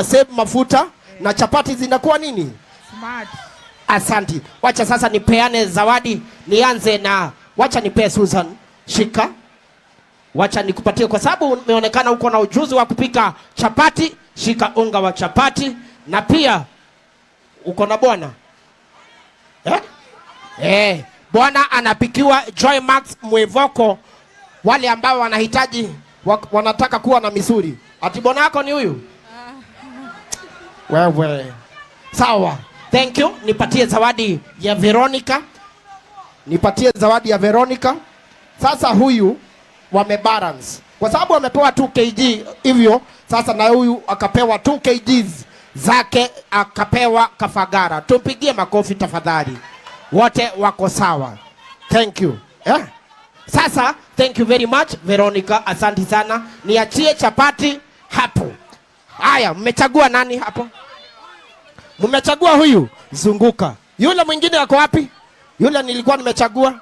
save mafuta na chapati zinakuwa nini? Smart. Asanti. Wacha sasa nipeane zawadi. Nianze na wacha nipee Susan. Shika. Wacha nikupatie kwa sababu umeonekana uko na ujuzi wa kupika chapati. Shika unga wa chapati na pia uko na bwana. Bwana anapikiwa Joy Max Mwevoko. Wale ambao wanahitaji wanataka kuwa na misuri. Ati bwana yako ni huyu? Wewe. Sawa. Thank you. Nipatie zawadi ya Veronica. Nipatie zawadi ya Veronica. Sasa huyu wamebalance. Kwa sababu wamepewa 2 kg hivyo, sasa na huyu akapewa 2 kg zake akapewa kafagara. Tumpigie makofi tafadhali. Wote wako sawa. Thank you. Sasa thank you very much Veronica, asante sana. Niachie chapati hapo. Haya, mmechagua nani hapo? Mmechagua huyu? Zunguka. Yule mwingine yako wapi? Yule nilikuwa nimechagua.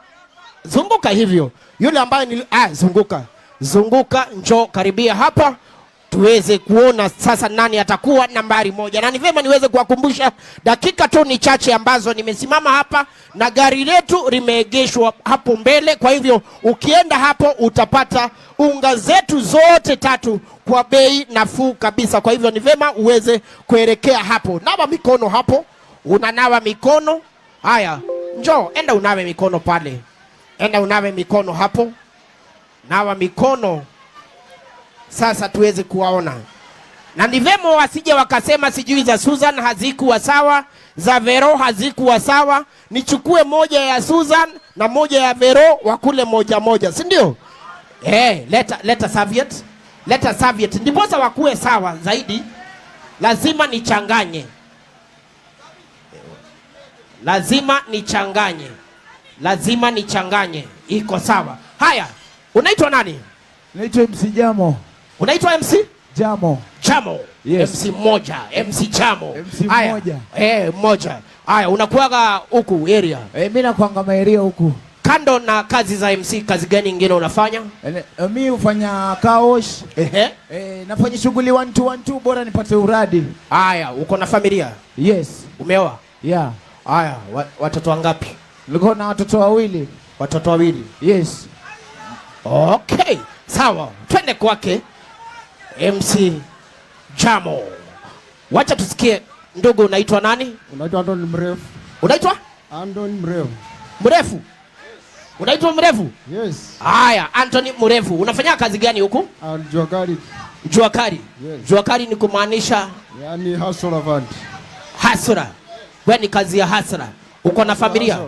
Zunguka hivyo. Yule ambaye zunguka. Zunguka, njoo karibia hapa. Tuweze kuona sasa nani atakuwa nambari 1. Na ni vema niweze kuwakumbusha dakika tu ni chache ambazo nimesimama hapa na gari letu limeegeshwa hapo mbele. Kwa hivyo ukienda hapo utapata unga zetu zote 3 kwa bei nafuu kabisa. Kwa hivyo ni vema uweze kuelekea hapo. Nawa mikono hapo. Unanawa mikono. Haya, njoo enda unawe mikono pale. Enda unawe mikono hapo. Nawa mikono. Sasa tuweze kuwaona. Na ni vema wasije wakasema sijui za Susan hazikuwa sawa, za Vero hazikuwa sawa. Nichukue moja ya Susan na moja ya Vero wakule moja, si ndio? Leta serviette. Leta serviette. Ndiposa wakue sawa zaidi. Lazima nichanganye. Lazima nichanganye. Iko sawa. Haya, unaitwa nani? Naitwa MC Jamo. Unaitwa MC? Jamo. Yes. MC moja. MC Jamo. MC moja. Moja. Haya, unakuaga huku area? Mimi nakuanga maeria huku. Kando na kazi za MC, kazi gani nyingine unafanya? Mimi hufanya kaosh. Nafanya shughuli 1 bora nipate uradi. Haya, uko na familia? Yes. Umeoa? Yeah. Haya, watoto wangapi? Niko na watoto 2. Watoto 2? Yes. Okay. Sawa. Twende kwake MC Jamo. Wacha tusikie. Ndugu, unaitwa nani? Unaitwa Anthony Mrefu. Unaitwa? Anthony Mrefu. Mrefu? Unaitwa Mrefu? Yes. Haya, Anthony Mrefu. Unafanya kazi gani huku? Juakari. Juakari? Yes. Juakari ni kumaanisha? Yani hasura fund. Hasura. Wewe ni kazi ya hasura. Uko na familia?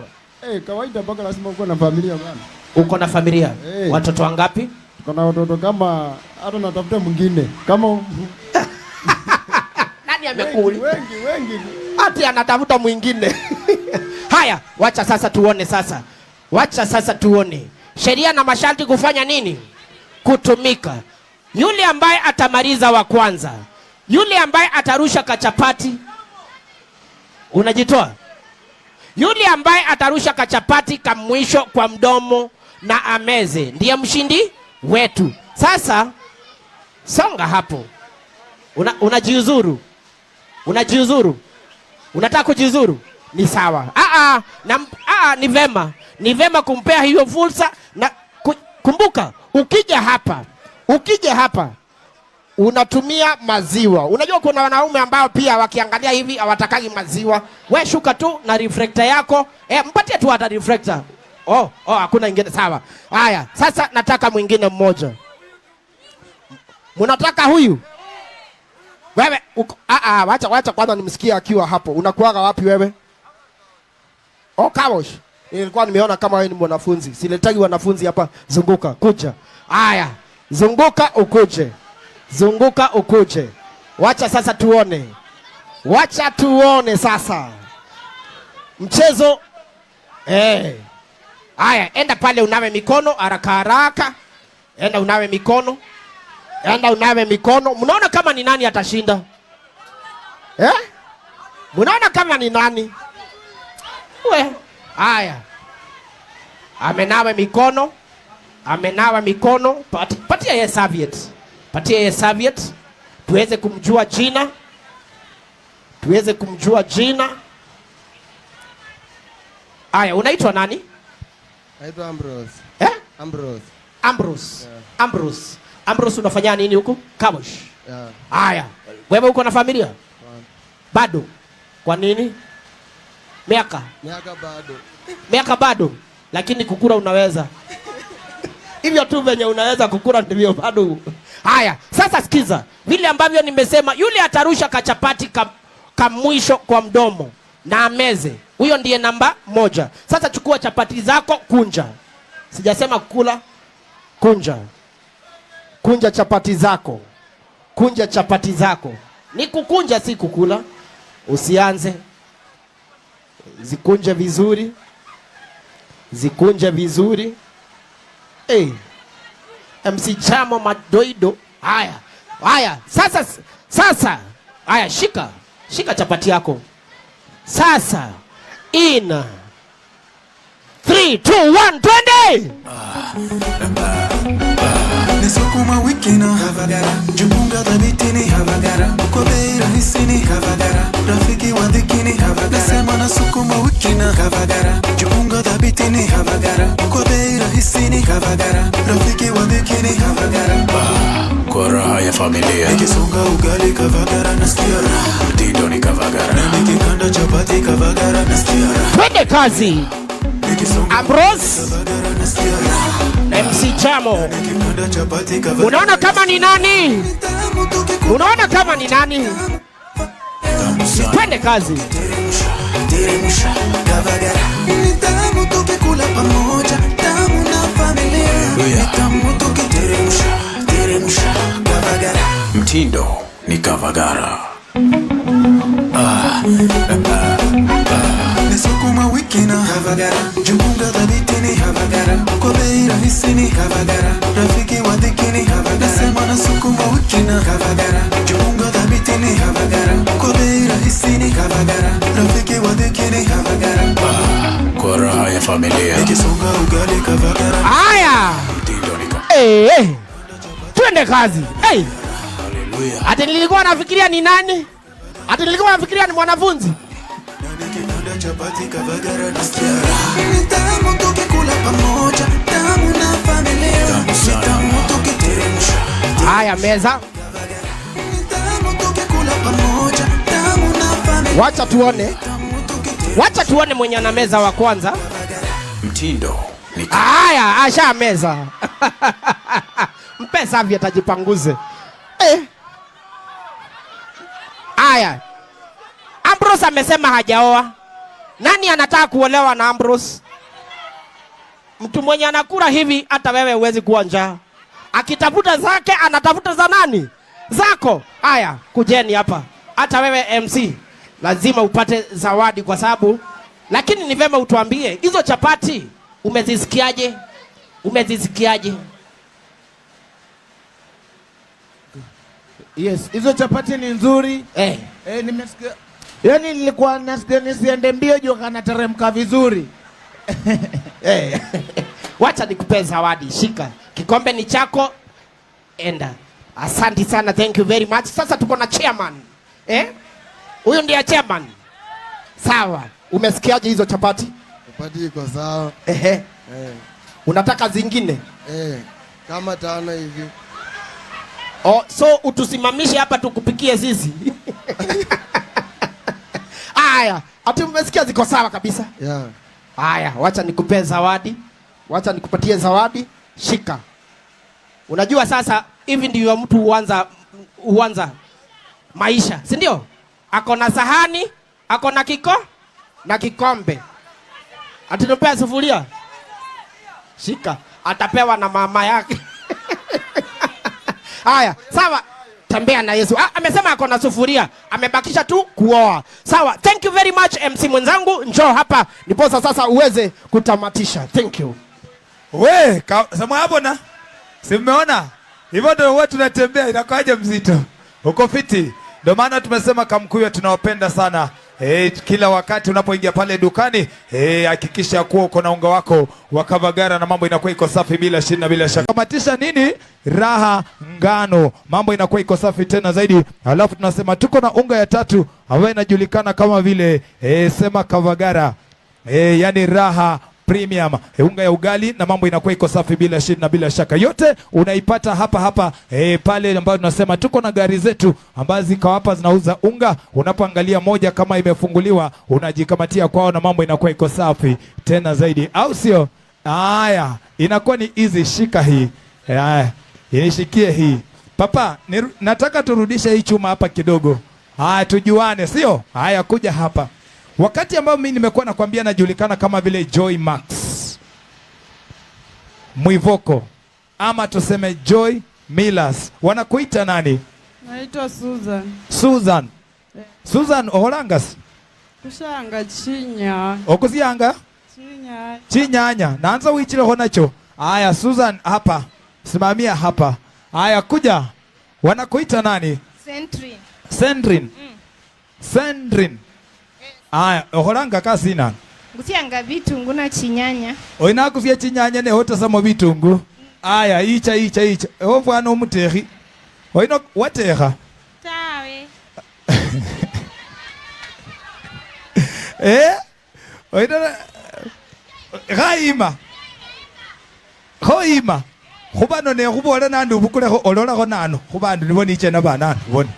Kawaida mpaka lazima uko na familia bwana. Uko na familia? Watoto wangapi? Kuna watoto kama hata natafuta mwingine. Kama nani amekuli? Wengi. Ati anatafuta mwingine. Haya, wacha sasa tuone sasa. Wacha sasa tuone. Sheria na masharti kufanya nini? Kutumika. Yule ambaye atamaliza wa kwanza, yule ambaye atarusha kachapati, unajitoa? Yule ambaye atarusha kachapati kamwisho kwa mdomo na ameze ndiye mshindi wetu. Sasa songa hapo. Unajiuzuru. Unajiuzuru. Unataka kujiuzuru? Ni sawa. Ni vema. Ni vema kumpea hiyo fursa na kumbuka ukija hapa unatumia maziwa. Unajua kuna wanaume ambao pia wakiangalia hivi hawatakagi maziwa. We shuka tu na reflector yako. Mpatie tu hata reflector. Hakuna ingine sawa. Haya, sasa nataka mwingine mmoja. Mnataka huyu? Wewe wacha kwanza nimsikie akiwa hapo. Unakuaga wapi wewe? Kawosh. Nilikuwa nimeona kama wewe ni mwanafunzi. Siletagi wanafunzi hapa. Zunguka, kuja. Haya, zunguka ukuje. Zunguka ukuje. Wacha sasa tuone. Wacha tuone sasa. Mchezo. Haya, enda pale unawe mikono haraka. Enda unawe mikono. Mnaona kama ni nani atashinda? Mnaona kama ni nani? Haya. Amenawa mikono. Patia yeye serviette. tuweze kumjua jina tuweze kumjua jina. Aya, unaitwa nani? Naitwa Ambrose. Ambrose. Ambrose. Yeah. Ambrose. Ambrose, unafanya nini huko? Kamosh. Yeah. Aya, wewe uko na familia? Bado. Kwa nini? Miaka bado. Miaka bado, lakini kukura unaweza. Hivyo tu venye unaweza kukura ndivyo bado. Haya, sasa sikiza. Vile ambavyo nimesema, yule atarusha kachapati kamwisho kwa mdomo na ameze. Huyo ndiye namba 1. Sasa chukua chapati zako, kunja. Sijasema kula. Kunja. Kunja chapati zako. Kunja chapati zako. Ni kukunja, si kukula. Usianze. Zikunje vizuri. Zikunje vizuri. MC Chamo madoido. Haya. Haya. Sasa. Haya, shika. Shika chapati yako. Sasa. In 3, 2, 1, twende! Nisukuma wiki na Havagara, Jumunga dhabiti ni Havagara, kwa bei rahisi ni Havagara, rafiki wa dhiki ni Havagara. Nasema nasukuma wiki na Havagara, Jumunga dhabiti ni Havagara, kwa bei rahisi ni Havagara, rafiki wa dhiki ni Havagara. Kwa raha ya familia, nikisonga ugali Kavagara nasikia raha, mtindo ni Kavagara, na nikikanda chapati Kavagara nasikia raha. Twende kazi. Ambrose MC Chamo. Unaona kama ni nani? Unaona kama ni nani? Twende kazi. Teremsha Kavagara, nitamu tukikula pamoja, tamu na familia. Nitamu tukiteremsha, teremsha Kavagara, mtindo ni Kavagara. Nisukuma wiki na Havagara, Jumunga dhabiti ni Havagara, kwa bei rahisi ni Havagara, rafiki wa dhiki ni Havagara. Nasema nasukuma wiki na Havagara, Jumunga dhabiti ni Havagara, kwa bei rahisi ni Havagara, rafiki wa dhiki ni Havagara. Kwa raha ya familia, nikisonga ugali Kavagara. Haya, mtindo ni Kavagara. Twende kazi. Haleluya. Ati nilikuwa nafikiria ni nani? Ati nilikuwa nafikiria ni mwanafunzi. Chapati Kavagara nasikia raha, nitamu tukikula pamoja, tamu na familia. Nitamu tukiteremsha. Haya, meza. Nitamu tukikula pamoja, tamu na familia. Wacha tuone mwenye ana meza wa kwanza. Mtindo ni haya, asha meza. Mpesa hivi atajipanguze. Haya. Ambrose amesema hajaoa. Nani anataka kuolewa na Ambrose? Mtu mwenye anakula hivi hata wewe huwezi kuwa njaa. Akitafuta zake anatafuta za nani? Zako. Haya, kujeni hapa. Hata wewe MC lazima upate zawadi kwa sababu, lakini ni vema utuambie hizo chapati umezisikiaje? Umezisikiaje? Yes, hizo chapati ni nzuri. Nimesikia. Yaani nilikuwa nasikia nisiende mbio juu kana teremka vizuri. Wacha nikupe zawadi. Shika. Kikombe ni chako. Enda. Asante sana. Thank you very much. Sasa tuko na chairman. Huyu ndiye chairman. Sawa. Umesikiaje hizo chapati? Chapati iko sawa. Unataka zingine? Kama 5 hivi. So utusimamishe hapa tukupikie sisi. Haya, ati umesikia ziko sawa kabisa? Yeah. Haya, wacha nikupe zawadi. Wacha nikupatie zawadi. Shika. Unajua sasa hivi ndio mtu huanza maisha, si ndio? Ako na sahani, ako na na kikombe. Ati nipea sufuria? Shika. Atapewa na mama yake. Haya, sawa. Tembea na Yesu. Amesema ako na sufuria. Amebakisha tu kuoa. Sawa. Thank you very much MC mwenzangu. Njoo hapa. Niposa sasa uweze kutamatisha. Thank you. Sema hapo na. Si mmeona? Hivyo ndio watu tunatembea, inakaaje mzito. Uko fiti. Ndio maana tumesema Kamkuyu tunawapenda sana. Kila wakati unapoingia pale dukani hakikisha kuwa uko na unga wako wa Kavagara na mambo inakuwa iko safi bila shida bila shaka. Kamatisha nini? Raha ngano. Mambo inakuwa iko safi tena zaidi. Alafu tunasema tuko na unga ya tatu ambayo inajulikana kama vile sema Kavagara. Yani raha premium unga ya ugali na mambo inakuwa iko safi bila shida na bila shaka. Yote unaipata hapa pale ambapo tunasema tuko na gari zetu ambazo ziko hapa zinauza unga. Unapoangalia moja kama imefunguliwa unajikamatia kwao na mambo inakuwa iko safi tena zaidi, au sio? Haya, inakuwa ni easy. Shika hii. Haya, nishikie hii. Papa, nataka turudishe hii chuma hapa kidogo. Haya, tujuane, sio? Haya, kuja hapa. Wakati ambao mimi nimekuwa nakwambia najulikana kama vile Joy Max Mwivoko ama tuseme Joy Millers. Wanakuita nani? Naitwa Susan. Susan. Susan oholangas? Kushanga chinya. Okuzianga? Chinya. Chinyanya. Naanza uichile honacho. Aya, Susan hapa. Simamia hapa. Aya, kuja. Wanakuita nani? Sentrin. Sendrin. Sendrin. Aya, oholanga kasina. Ngusianga vitungu na chinyanya. Oina kusia chinyanya ne hota samo vitungu. Aya, icha. Ovwana omutehi. Oina wateha. Tawe. Oina gaima. Hoima. Khubano ne khubola nandu bukule olola ko nano. Khubandu niboni iche na banana. Boni.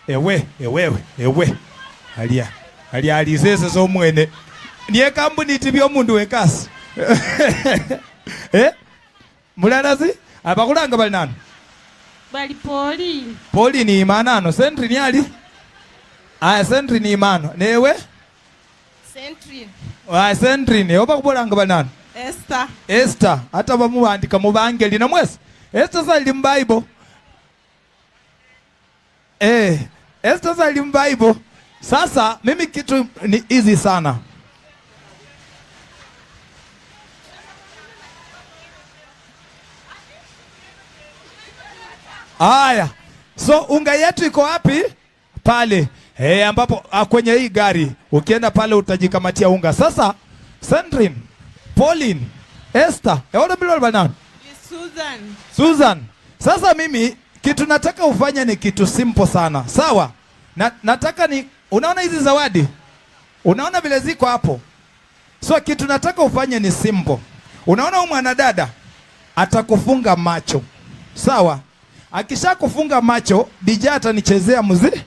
Ewe. Alia alisese so mwene. Niye kampuni tibyo mundu wekasi. Mulalazi? Abakulanga bali nano? Bali Poli. Poli ni imanano. Sentry ni ali? Aya, Sentry ni imano. Newe? Sentrin. Aya, Sentry ni. Oba kubolanga bali nano? Esther. Esther. Hata bamuandika mu bangeli na mwesi. Esther sali mu Bible. Esther sali mu Bible. Sasa mimi kitu ni easy sana. Aya. So unga yetu iko wapi? Pale. Ambapo kwenye hii gari ukienda pale utajikamatia unga. Sasa Sandrine, Pauline, Esther, eona bilo banana? Susan. Sasa mimi kitu nataka ufanye ni kitu simple sana. Sawa? Nataka ni unaona hizi zawadi? Unaona vile ziko hapo? So kitu nataka ufanye ni simple. Unaona huyu mwanadada atakufunga macho. Sawa? Akisha kufunga macho, DJ atanichezea muziki.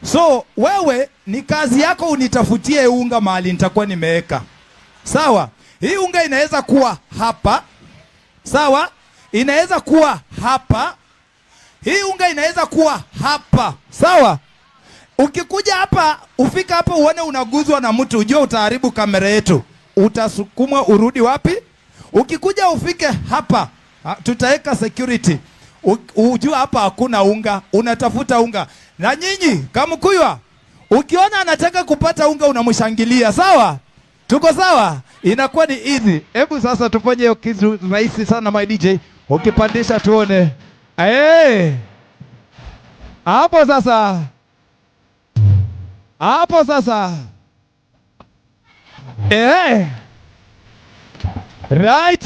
So wewe ni kazi yako unitafutie unga mahali nitakuwa nimeweka. Sawa? Hii unga inaweza kuwa hapa. Sawa? Inaweza kuwa hapa. Hii unga inaweza kuwa hapa. Sawa? Ukikuja hapa, ufika hapa uone unaguzwa na mtu, ujue utaharibu kamera yetu. Utasukumwa urudi wapi? Ukikuja ufike hapa, tutaweka security. Ujue hapa hakuna unga, unatafuta unga. Na nyinyi, Kamkuywa, ukiona anataka kupata unga unamshangilia, sawa? Tuko sawa? Inakuwa ni easy. Hebu sasa tufanye hiyo kitu rahisi sana my DJ. Ukipandisha tuone. Hapo sasa. Hapo sasa. Right.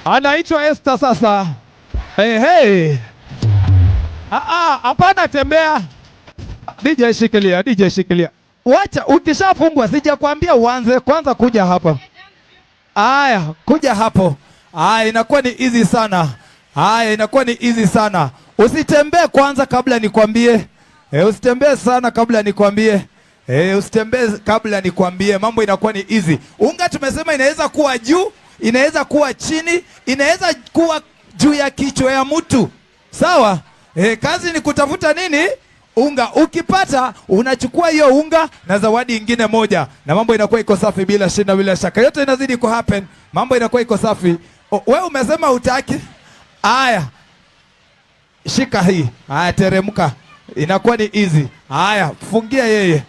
Anaitwa Esther sasa. Hapana tembea. DJ shikilia. Wacha ukishafungwa sijakwambia uanze kwanza kuja hapa. Aya, kuja hapo. Aya, inakuwa ni easy sana. Usitembee kwanza kabla nikwambie. Usitembee sana kabla nikwambie. Mambo inakuwa ni easy. Unga tumesema inaweza kuwa juu, inaweza kuwa chini, inaweza kuwa juu ya kichwa ya mtu. Sawa? Kazi ni kutafuta nini? Unga. Ukipata unachukua hiyo unga na zawadi ingine moja na mambo inakuwa iko safi bila shida bila shaka. Yote inazidi ku happen. Mambo inakuwa iko safi. Wewe umesema utaki? Aya. Shika hii. Aya, teremka. Inakuwa ni easy. Aya, fungia yeye.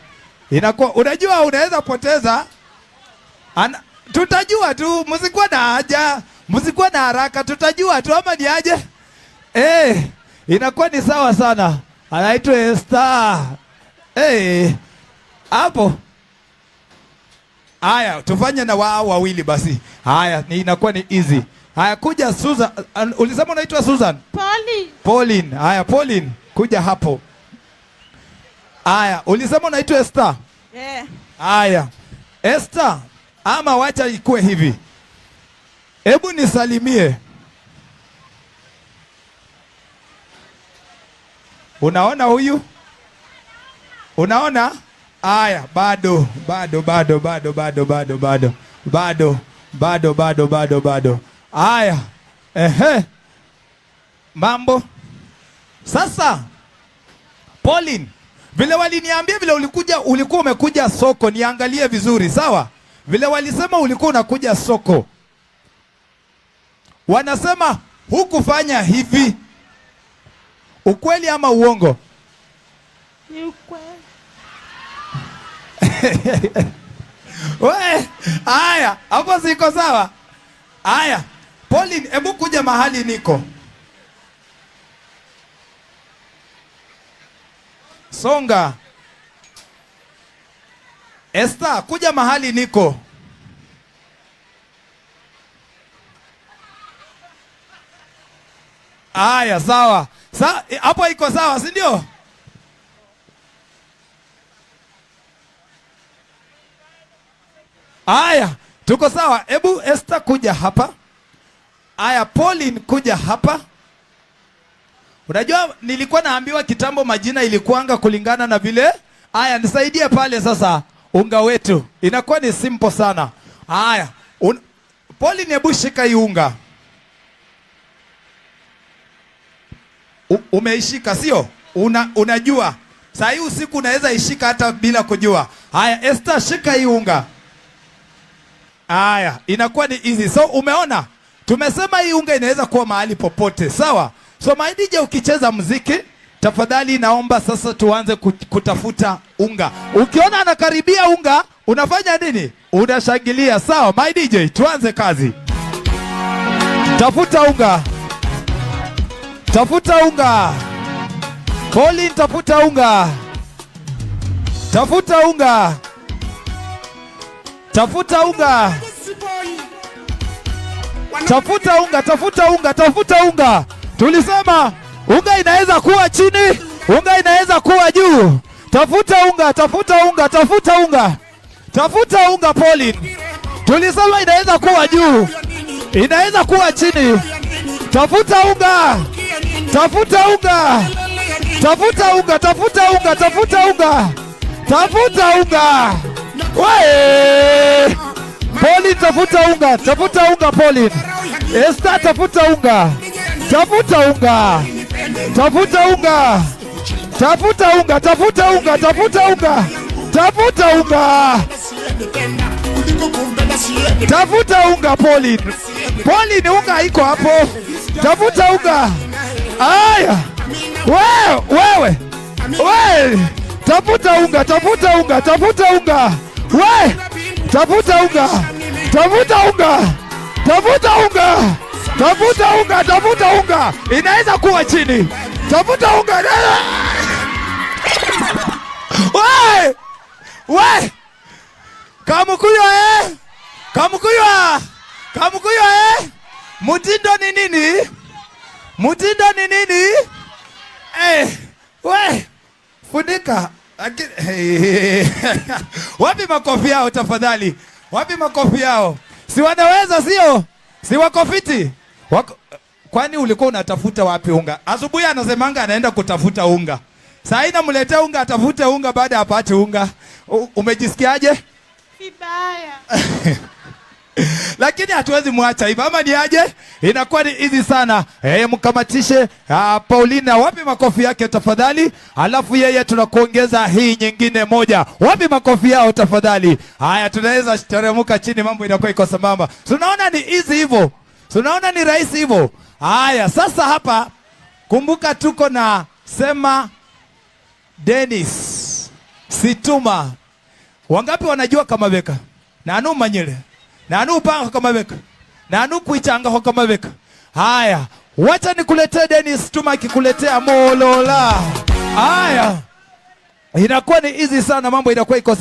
Inakuwa unajua unaweza poteza. Tutajua tu, msikuwa na haja, msikuwa na haraka, tutajua tu ama ni aje. Inakuwa ni sawa sana. Anaitwa Esther. Hapo. Haya, tufanye na wao wawili basi. Haya, inakuwa ni easy. Haya, kuja Susan. Ulisema unaitwa Susan? Pauline. Haya, Pauline, kuja hapo. Haya, ulisema unaitwa Esther? Haya. Esther, ama wacha ikue hivi. Hebu nisalimie. Unaona huyu? Unaona? Haya, bado. Haya. Mambo. Sasa Pauline, vile waliniambia vile ulikuwa umekuja soko, niangalie vizuri, sawa? Vile walisema ulikuwa unakuja soko. Wanasema hukufanya hivi. Ukweli ama uongo? Ni ukweli. Haya, hapo siko sawa. Haya, Pauline, hebu kuja mahali niko. Songa. Esther, kuja mahali niko. Haya, sawa. Hapo iko sawa, si ndio? Haya, tuko sawa. Hebu Esther kuja hapa. Haya, Pauline kuja hapa. Unajua nilikuwa naambiwa kitambo majina ilikuanga kulingana na vile. Haya, nisaidie pale sasa unga wetu. Inakuwa ni simple sana. Haya, Pauline, hebu shika hii unga. Umeishika sio? Unajua. Saa hii usiku unaweza ishika hata bila kujua. Haya, Esther, shika hii unga. Haya, inakuwa ni easy. So umeona? Tumesema hii unga inaweza kuwa mahali popote, sawa? So my DJ, ukicheza muziki, tafadhali naomba sasa tuanze kutafuta unga. Ukiona anakaribia unga, unafanya nini? Unashangilia, sawa? My DJ, tuanze kazi. Tafuta unga. Tafuta unga. Pauline, tafuta unga. Tafuta unga. Tafuta unga. Tafuta unga, tafuta unga, tafuta unga. Tulisema unga inaweza kuwa chini, unga inaweza kuwa juu. Tafuta unga, tafuta unga, tafuta unga. Tafuta unga, Pauline. Tulisema inaweza kuwa juu, inaweza kuwa chini. Tafuta unga. Tafuta unga. Tafuta unga, tafuta unga, tafuta unga. Tafuta unga. Wewe! Pauline, tafuta unga, tafuta unga Pauline. Esther, tafuta unga. Tafuta unga. Tafuta unga. Tafuta unga, tafuta unga, tafuta unga. Tafuta unga. Tafuta unga Pauline. Pauline, unga iko hapo. Tafuta unga. Aya. Wewe. Tafuta unga, tafuta unga, tafuta unga. We! Tafuta unga. Tafuta unga. Tafuta unga. Tafuta unga, tafuta unga. Inaweza kuwa chini. Tafuta unga. We! Kamukuywa Kamukuywa Mutindo ni nini? Mutindo ni nini? We! Funika. Wapi makofi yao tafadhali? Wapi makofi yao? Si wanaweza sio? Si wako fiti? Kwani ulikuwa unatafuta wapi unga? Asubuhi anasemanga anaenda kutafuta unga. Saa hii namletea unga, atafute unga baada apate unga. Umejisikiaje? Vibaya. Lakini hatuwezi muacha hivi. Ama ni aje? Inakuwa ni easy sana. Mkamatishe Paulina. Wapi makofi yake tafadhali? Alafu yeye tunakuongeza hii nyingine moja. Wapi makofi yao tafadhali? Haya, tunaweza teremuka chini, mambo inakuwa iko sambamba. Tunaona ni easy hivyo. Tunaona ni rahisi hivyo. Haya, sasa hapa kumbuka tuko na Sema Dennis Situma. Wangapi wanajua Kamabeka? Nanu manyele. Nanu upanga Kamabeka. Nanu kuichanga Kamabeka. Haya, Wacha nikuletee Dennis Tuma akikuletea Molola. Haya. Inakuwa ni easy sana, mambo inakuwa iko sawa.